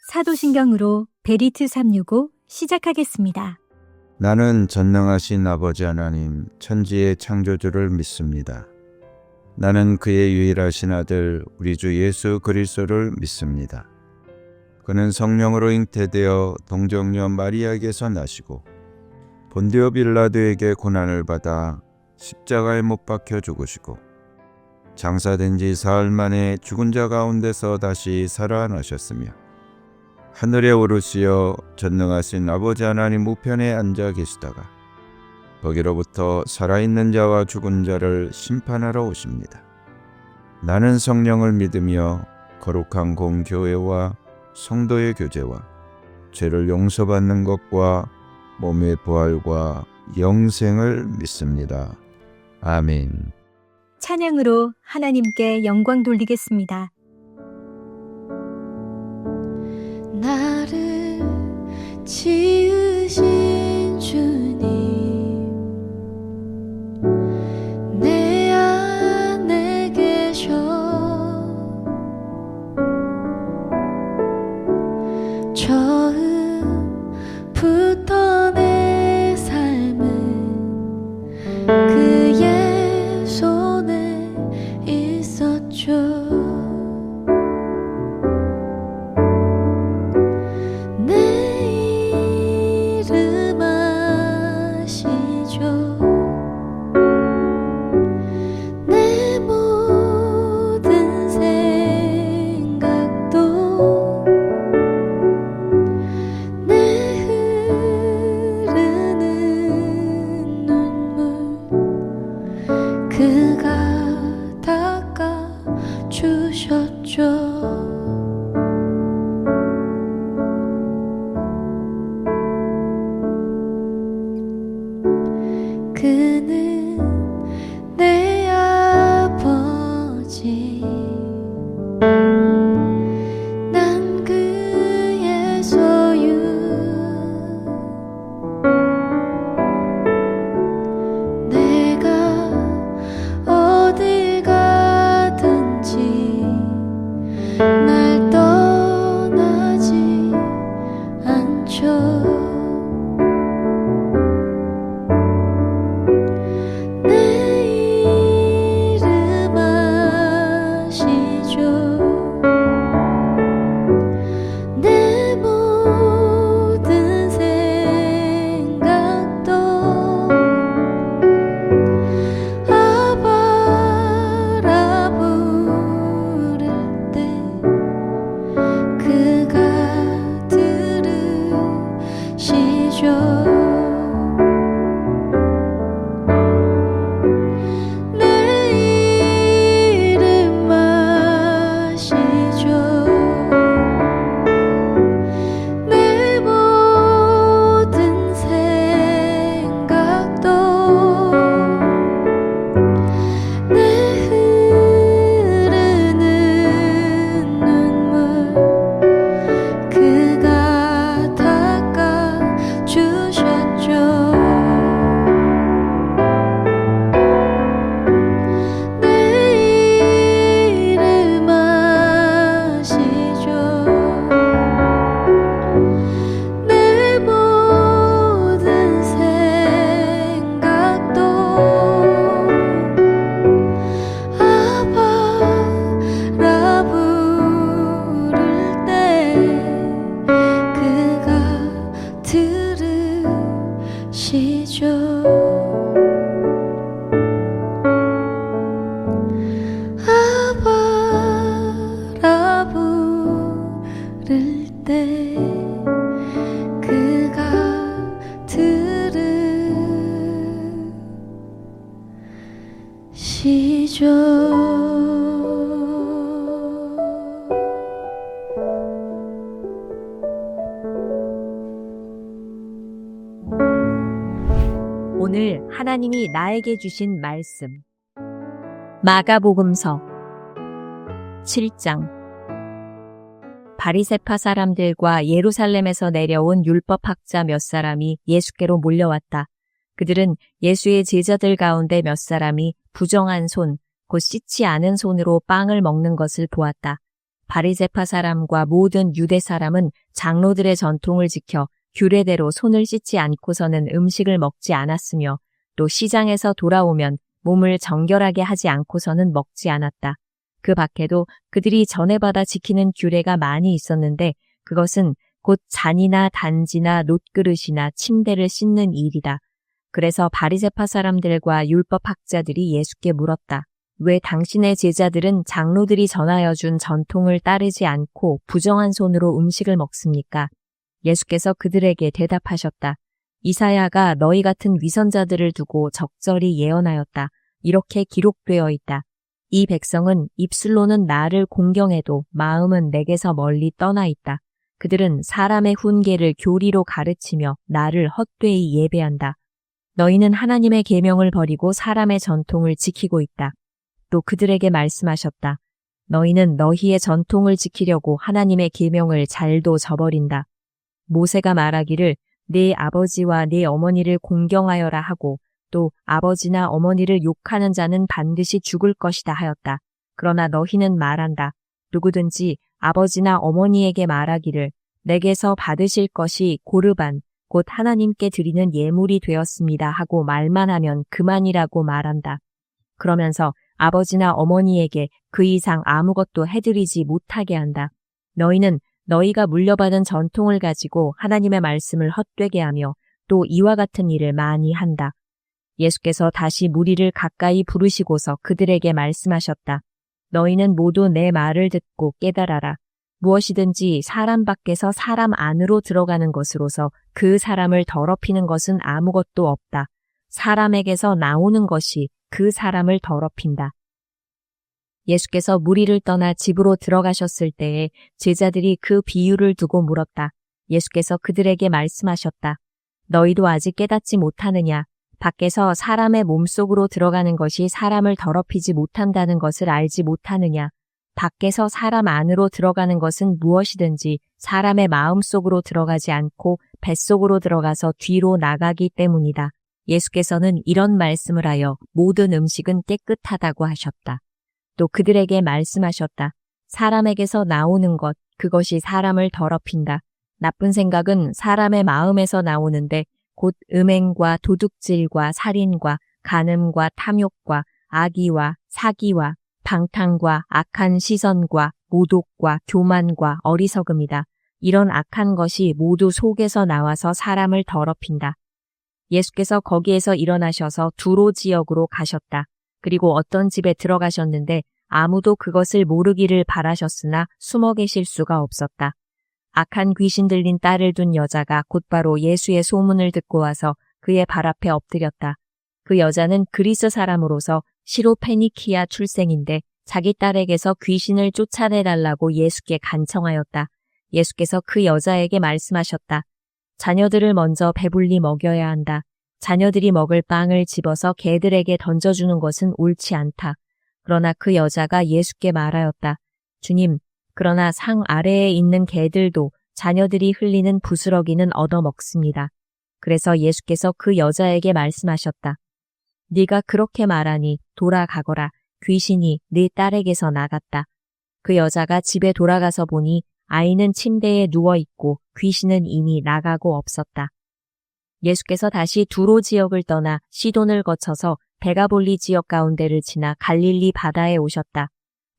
사도신경으로 베리트 365 시작하겠습니다. 나는 전능하신 아버지 하나님 천지의 창조주를 믿습니다. 나는 그의 유일하신 아들 우리 주 예수 그리스도를 믿습니다. 그는 성령으로 잉태되어 동정녀 마리아에게서 나시고 본디오 빌라도에게 고난을 받아 십자가에 못 박혀 죽으시고 장사된 지 사흘 만에 죽은 자 가운데서 다시 살아나셨으며 하늘에 오르시어 전능하신 아버지 하나님 우편에 앉아 계시다가 거기로부터 살아있는 자와 죽은 자를 심판하러 오십니다. 나는 성령을 믿으며 거룩한 공교회와 성도의 교제와 죄를 용서받는 것과 몸의 부활과 영생을 믿습니다. 아멘. 찬양으로 하나님께 영광 돌리겠습니다. 나를 지으신 주님 내 안에 계셔 처음부터 내 삶은 그의 손에 있었죠. 그가 닦아주셨죠. 그는 내 아버지 난 그의 소유 내가 어딜 가든지 날 떠나지 않죠. 내 이름 아시죠. 내 모든 생각도 아바라 부를 때 그가 들으시죠. 내 이름 아시죠. 내 모든 생각도 내 흐르는 눈물 그가 닦아주셨죠. 내 이름 아시죠. 내 모든 생각도 아바라 부를 때 그가 들으시죠. 아바라 부를 때 그가 들으시죠. 오늘 하나님이 나에게 주신 말씀 마가복음서 7장 바리새파 사람들과 예루살렘에서 내려온 율법학자 몇 사람이 예수께로 몰려왔다. 그들은 예수의 제자들 가운데 몇 사람이 부정한 손, 곧 씻지 않은 손으로 빵을 먹는 것을 보았다. 바리새파 사람과 모든 유대 사람은 장로들의 전통을 지켜 규례대로 손을 씻지 않고서는 음식을 먹지 않았으며 또 시장에서 돌아오면 몸을 정결하게 하지 않고서는 먹지 않았다. 그 밖에도 그들이 전에 받아 지키는 규례가 많이 있었는데 그것은 곧 잔이나 단지나 놋그릇이나 침대를 씻는 일이다. 그래서 바리새파 사람들과 율법학자들이 예수께 물었다. 왜 당신의 제자들은 장로들이 전하여 준 전통을 따르지 않고 부정한 손으로 음식을 먹습니까? 예수께서 그들에게 대답하셨다. 이사야가 너희 같은 위선자들을 두고 적절히 예언하였다. 이렇게 기록되어 있다. 이 백성은 입술로는 나를 공경해도 마음은 내게서 멀리 떠나 있다. 그들은 사람의 훈계를 교리로 가르치며 나를 헛되이 예배한다. 너희는 하나님의 계명을 버리고 사람의 전통을 지키고 있다. 또 그들에게 말씀하셨다. 너희는 너희의 전통을 지키려고 하나님의 계명을 잘도 저버린다. 모세가 말하기를 네 아버지와 네 어머니를 공경하여라 하고 또 아버지나 어머니를 욕하는 자는 반드시 죽을 것이다 하였다. 그러나 너희는 말한다. 누구든지 아버지나 어머니에게 말하기를 내게서 받으실 것이 고르반 곧 하나님께 드리는 예물이 되었습니다 하고 말만 하면 그만이라고 말한다. 그러면서 아버지나 어머니에게 그 이상 아무것도 해드리지 못하게 한다. 너희는 너희가 물려받은 전통을 가지고 하나님의 말씀을 헛되게 하며 또 이와 같은 일을 많이 한다. 예수께서 다시 무리를 가까이 부르시고서 그들에게 말씀하셨다. 너희는 모두 내 말을 듣고 깨달아라. 무엇이든지 사람 밖에서 사람 안으로 들어가는 것으로서 그 사람을 더럽히는 것은 아무것도 없다. 사람에게서 나오는 것이 그 사람을 더럽힌다. 예수께서 무리를 떠나 집으로 들어가셨을 때에 제자들이 그 비유를 두고 물었다. 예수께서 그들에게 말씀하셨다. 너희도 아직 깨닫지 못하느냐? 밖에서 사람의 몸속으로 들어가는 것이 사람을 더럽히지 못한다는 것을 알지 못하느냐? 밖에서 사람 안으로 들어가는 것은 무엇이든지 사람의 마음속으로 들어가지 않고 뱃속으로 들어가서 뒤로 나가기 때문이다. 예수께서는 이런 말씀을 하여 모든 음식은 깨끗하다고 하셨다. 또 그들에게 말씀하셨다. 사람에게서 나오는 것, 그것이 사람을 더럽힌다. 나쁜 생각은 사람의 마음에서 나오는데 곧 음행과 도둑질과 살인과 간음과 탐욕과 악의와 사기와 방탕과 악한 시선과 모독과 교만과 어리석음이다. 이런 악한 것이 모두 속에서 나와서 사람을 더럽힌다. 예수께서 거기에서 일어나셔서 두로 지역으로 가셨다. 그리고 어떤 집에 들어가셨는데 아무도 그것을 모르기를 바라셨으나 숨어 계실 수가 없었다. 악한 귀신 들린 딸을 둔 여자가 곧바로 예수의 소문을 듣고 와서 그의 발 앞에 엎드렸다. 그 여자는 그리스 사람으로서 시로페니키아 출생인데 자기 딸에게서 귀신을 쫓아내달라고 예수께 간청하였다. 예수께서 그 여자에게 말씀하셨다. 자녀들을 먼저 배불리 먹여야 한다. 자녀들이 먹을 빵을 집어서 개들에게 던져주는 것은 옳지 않다. 그러나 그 여자가 예수께 말하였다. 주님, 그러나 상 아래에 있는 개들도 자녀들이 흘리는 부스러기는 얻어먹습니다. 그래서 예수께서 그 여자에게 말씀하셨다. 네가 그렇게 말하니 돌아가거라. 귀신이 네 딸에게서 나갔다. 그 여자가 집에 돌아가서 보니 아이는 침대에 누워있고 귀신은 이미 나가고 없었다. 예수께서 다시 두로 지역을 떠나 시돈을 거쳐서 베가볼리 지역 가운데를 지나 갈릴리 바다에 오셨다.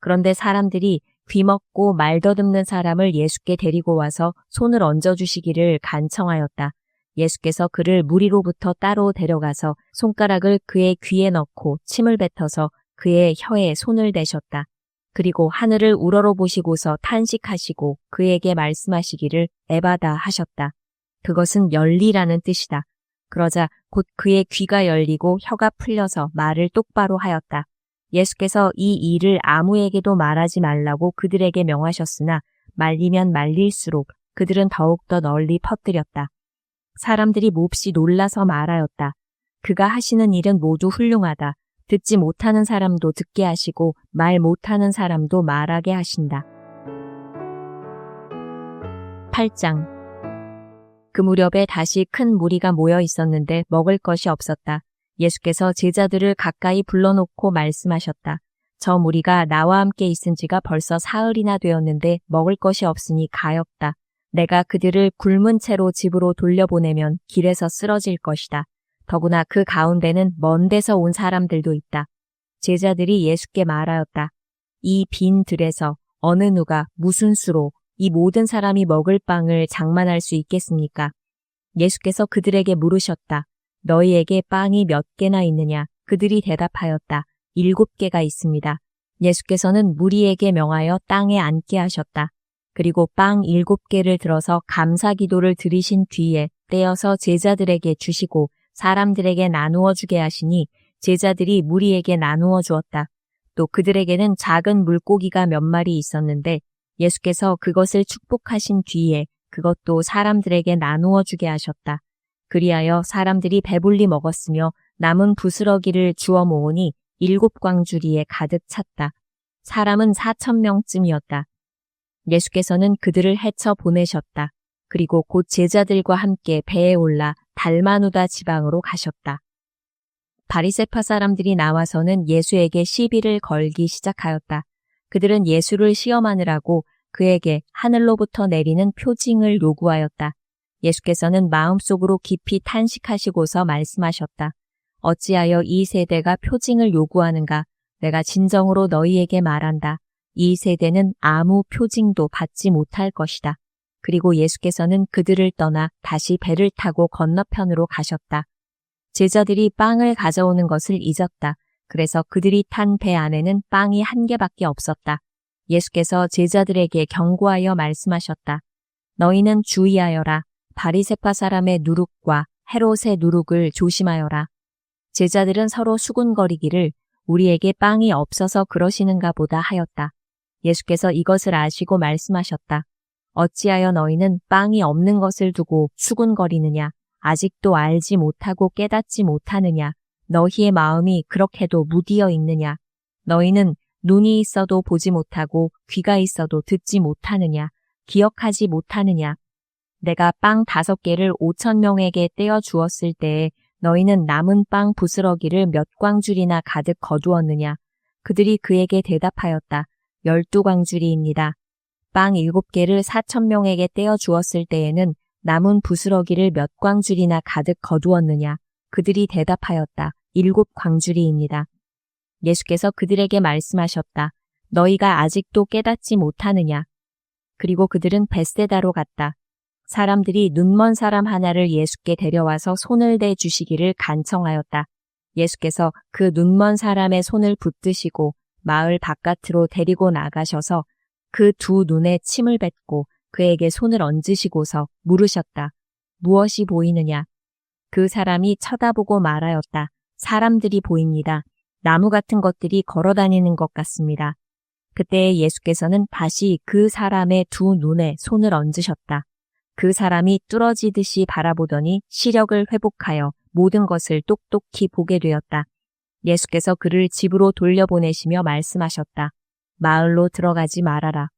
그런데 사람들이 귀먹고 말 더듬는 사람을 예수께 데리고 와서 손을 얹어주시기를 간청하였다. 예수께서 그를 무리로부터 따로 데려가서 손가락을 그의 귀에 넣고 침을 뱉어서 그의 혀에 손을 대셨다. 그리고 하늘을 우러러 보시고서 탄식하시고 그에게 말씀하시기를 에바다 하셨다. 그것은 열리라는 뜻이다. 그러자 곧 그의 귀가 열리고 혀가 풀려서 말을 똑바로 하였다. 예수께서 이 일을 아무에게도 말하지 말라고 그들에게 명하셨으나 말리면 말릴수록 그들은 더욱더 널리 퍼뜨렸다. 사람들이 몹시 놀라서 말하였다. 그가 하시는 일은 모두 훌륭하다. 듣지 못하는 사람도 듣게 하시고 말 못하는 사람도 말하게 하신다. 8장. 그 무렵에 다시 큰 무리가 모여 있었는데 먹을 것이 없었다. 예수께서 제자들을 가까이 불러놓고 말씀하셨다. 저 무리가 나와 함께 있은 지가 벌써 사흘이나 되었는데 먹을 것이 없으니 가엾다. 내가 그들을 굶은 채로 집으로 돌려보내면 길에서 쓰러질 것이다. 더구나 그 가운데는 먼 데서 온 사람들도 있다. 제자들이 예수께 말하였다. 이 빈 들에서 어느 누가 무슨 수로 이 모든 사람이 먹을 빵을 장만할 수 있겠습니까? 예수께서 그들에게 물으셨다. 너희에게 빵이 몇 개나 있느냐? 그들이 대답하였다. 7개가 있습니다. 예수께서는 무리에게 명하여 땅에 앉게 하셨다. 그리고 빵 7개를 들어서 감사 기도를 드리신 뒤에 떼어서 제자들에게 주시고 사람들에게 나누어 주게 하시니 제자들이 무리에게 나누어 주었다. 또 그들에게는 작은 물고기가 몇 마리 있었는데 예수께서 그것을 축복하신 뒤에 그것도 사람들에게 나누어 주게 하셨다. 그리하여 사람들이 배불리 먹었으며 남은 부스러기를 주워 모으니 7광주리에 가득 찼다. 사람은 4,000명쯤이었다. 예수께서는 그들을 헤쳐 보내셨다. 그리고 곧 제자들과 함께 배에 올라 달마누다 지방으로 가셨다. 바리새파 사람들이 나와서는 예수에게 시비를 걸기 시작하였다. 그들은 예수를 시험하느라고 그에게 하늘로부터 내리는 표징을 요구하였다. 예수께서는 마음속으로 깊이 탄식하시고서 말씀하셨다. 어찌하여 이 세대가 표징을 요구하는가? 내가 진정으로 너희에게 말한다. 이 세대는 아무 표징도 받지 못할 것이다. 그리고 예수께서는 그들을 떠나 다시 배를 타고 건너편으로 가셨다. 제자들이 빵을 가져오는 것을 잊었다. 그래서 그들이 탄 배 안에는 빵이 1개밖에 없었다. 예수께서 제자들에게 경고하여 말씀하셨다. 너희는 주의하여라. 바리새파 사람의 누룩과 헤롯의 누룩을 조심하여라. 제자들은 서로 수군거리기를 우리에게 빵이 없어서 그러시는가 보다 하였다. 예수께서 이것을 아시고 말씀하셨다. 어찌하여 너희는 빵이 없는 것을 두고 수군거리느냐? 아직도 알지 못하고 깨닫지 못하느냐? 너희의 마음이 그렇게도 무디어 있느냐? 너희는 눈이 있어도 보지 못하고 귀가 있어도 듣지 못하느냐? 기억하지 못하느냐? 내가 빵 5개를 5,000명에게 떼어 주었을 때에 너희는 남은 빵 부스러기를 몇 광줄이나 가득 거두었느냐? 그들이 그에게 대답하였다. 12광줄이입니다. 빵 7개를 4,000명에게 떼어 주었을 때에는 남은 부스러기를 몇 광줄이나 가득 거두었느냐? 그들이 대답하였다. 7광줄이입니다. 예수께서 그들에게 말씀하셨다. 너희가 아직도 깨닫지 못하느냐? 그리고 그들은 벳세다로 갔다. 사람들이 눈먼 사람 하나를 예수께 데려와서 손을 대 주시기를 간청하였다. 예수께서 그 눈먼 사람의 손을 붙드시고 마을 바깥으로 데리고 나가셔서 그 2 눈에 침을 뱉고 그에게 손을 얹으시고서 물으셨다. 무엇이 보이느냐? 그 사람이 쳐다보고 말하였다. 사람들이 보입니다. 나무 같은 것들이 걸어다니는 것 같습니다. 그때 예수께서는 다시 그 사람의 2 눈에 손을 얹으셨다. 그 사람이 뚫어지듯이 바라보더니 시력을 회복하여 모든 것을 똑똑히 보게 되었다. 예수께서 그를 집으로 돌려보내시며 말씀하셨다. 마을로 들어가지 말아라.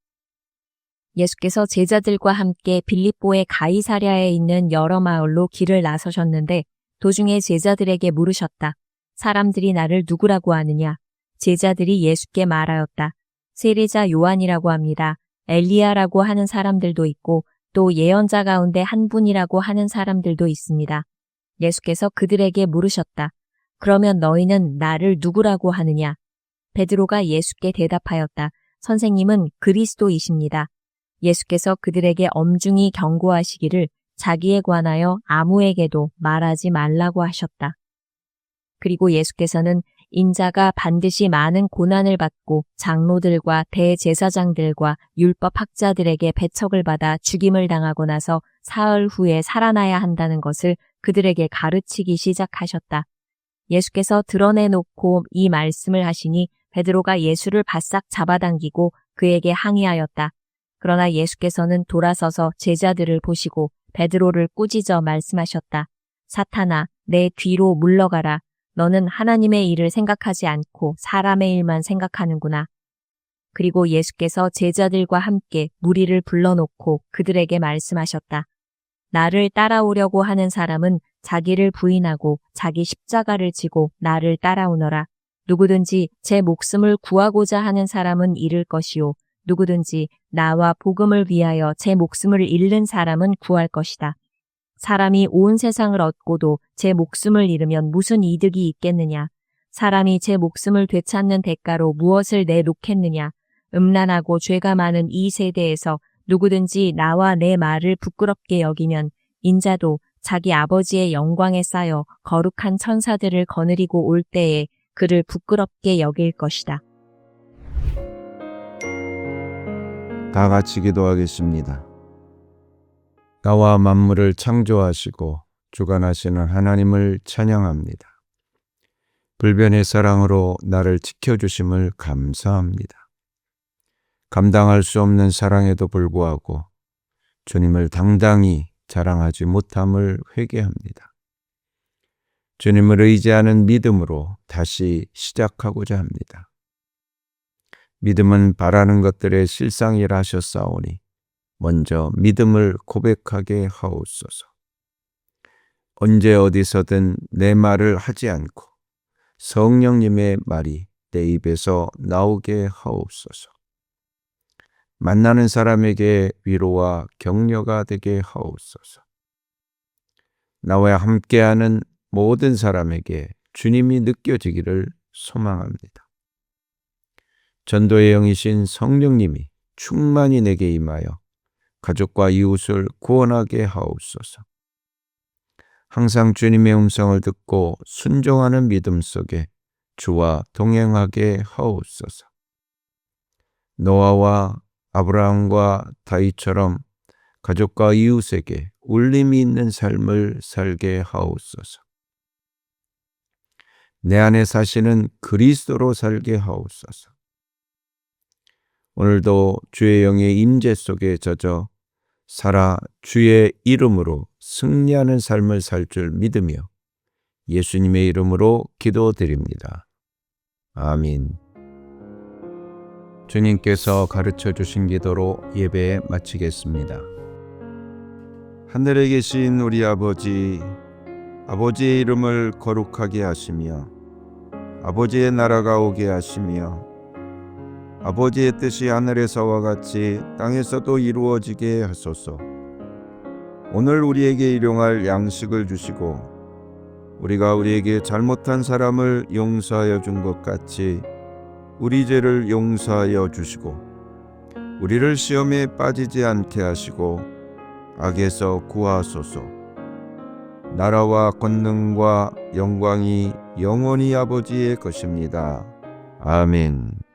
예수께서 제자들과 함께 빌립보의 가이사랴에 있는 여러 마을로 길을 나서셨는데 도중에 제자들에게 물으셨다. 사람들이 나를 누구라고 하느냐? 제자들이 예수께 말하였다. 세례자 요한이라고 합니다. 엘리야라고 하는 사람들도 있고 또 예언자 가운데 한 분이라고 하는 사람들도 있습니다. 예수께서 그들에게 물으셨다. 그러면 너희는 나를 누구라고 하느냐? 베드로가 예수께 대답하였다. 선생님은 그리스도이십니다. 예수께서 그들에게 엄중히 경고하시기를 자기에 관하여 아무에게도 말하지 말라고 하셨다. 그리고 예수께서는 인자가 반드시 많은 고난을 받고 장로들과 대제사장들과 율법학자들에게 배척을 받아 죽임을 당하고 나서 사흘 후에 살아나야 한다는 것을 그들에게 가르치기 시작하셨다. 예수께서 드러내놓고 이 말씀을 하시니 베드로가 예수를 바싹 잡아당기고 그에게 항의하였다. 그러나 예수께서는 돌아서서 제자들을 보시고 베드로를 꾸짖어 말씀하셨다. 사탄아, 내 뒤로 물러가라. 너는 하나님의 일을 생각하지 않고 사람의 일만 생각하는구나. 그리고 예수께서 제자들과 함께 무리를 불러놓고 그들에게 말씀하셨다. 나를 따라오려고 하는 사람은 자기를 부인하고 자기 십자가를 지고 나를 따라오너라. 누구든지 제 목숨을 구하고자 하는 사람은 잃을 것이요. 누구든지 나와 복음을 위하여 제 목숨을 잃는 사람은 구할 것이다. 사람이 온 세상을 얻고도 제 목숨을 잃으면 무슨 이득이 있겠느냐? 사람이 제 목숨을 되찾는 대가로 무엇을 내놓겠느냐? 음란하고 죄가 많은 이 세대에서 누구든지 나와 내 말을 부끄럽게 여기면 인자도 자기 아버지의 영광에 쌓여 거룩한 천사들을 거느리고 올 때에 그를 부끄럽게 여길 것이다. 다 같이 기도하겠습니다. 나와 만물을 창조하시고 주관하시는 하나님을 찬양합니다. 불변의 사랑으로 나를 지켜주심을 감사합니다. 감당할 수 없는 사랑에도 불구하고 주님을 당당히 자랑하지 못함을 회개합니다. 주님을 의지하는 믿음으로 다시 시작하고자 합니다. 믿음은 바라는 것들의 실상이라 하셨사오니 먼저 믿음을 고백하게 하옵소서. 언제 어디서든 내 말을 하지 않고 성령님의 말이 내 입에서 나오게 하옵소서. 만나는 사람에게 위로와 격려가 되게 하옵소서. 나와 함께하는 모든 사람에게 주님이 느껴지기를 소망합니다. 전도의 영이신 성령님이 충만히 내게 임하여 가족과 이웃을 구원하게 하옵소서. 항상 주님의 음성을 듣고 순종하는 믿음 속에 주와 동행하게 하옵소서. 노아와 아브라함과 다윗처럼 가족과 이웃에게 울림이 있는 삶을 살게 하옵소서. 내 안에 사시는 그리스도로 살게 하옵소서. 오늘도 주의 영의 임재 속에 젖어 살아 주의 이름으로 승리하는 삶을 살 줄 믿으며 예수님의 이름으로 기도드립니다. 아멘. 주님께서 가르쳐 주신 기도로 예배 마치겠습니다. 하늘에 계신 우리 아버지, 아버지의 이름을 거룩하게 하시며 아버지의 나라가 오게 하시며 아버지의 뜻이 하늘에서와 같이 땅에서도 이루어지게 하소서. 오늘 우리에게 일용할 양식을 주시고 우리가 우리에게 잘못한 사람을 용서하여 준 것 같이 우리 죄를 용서하여 주시고 우리를 시험에 빠지지 않게 하시고 악에서 구하소서. 나라와 권능과 영광이 영원히 아버지의 것입니다. 아멘.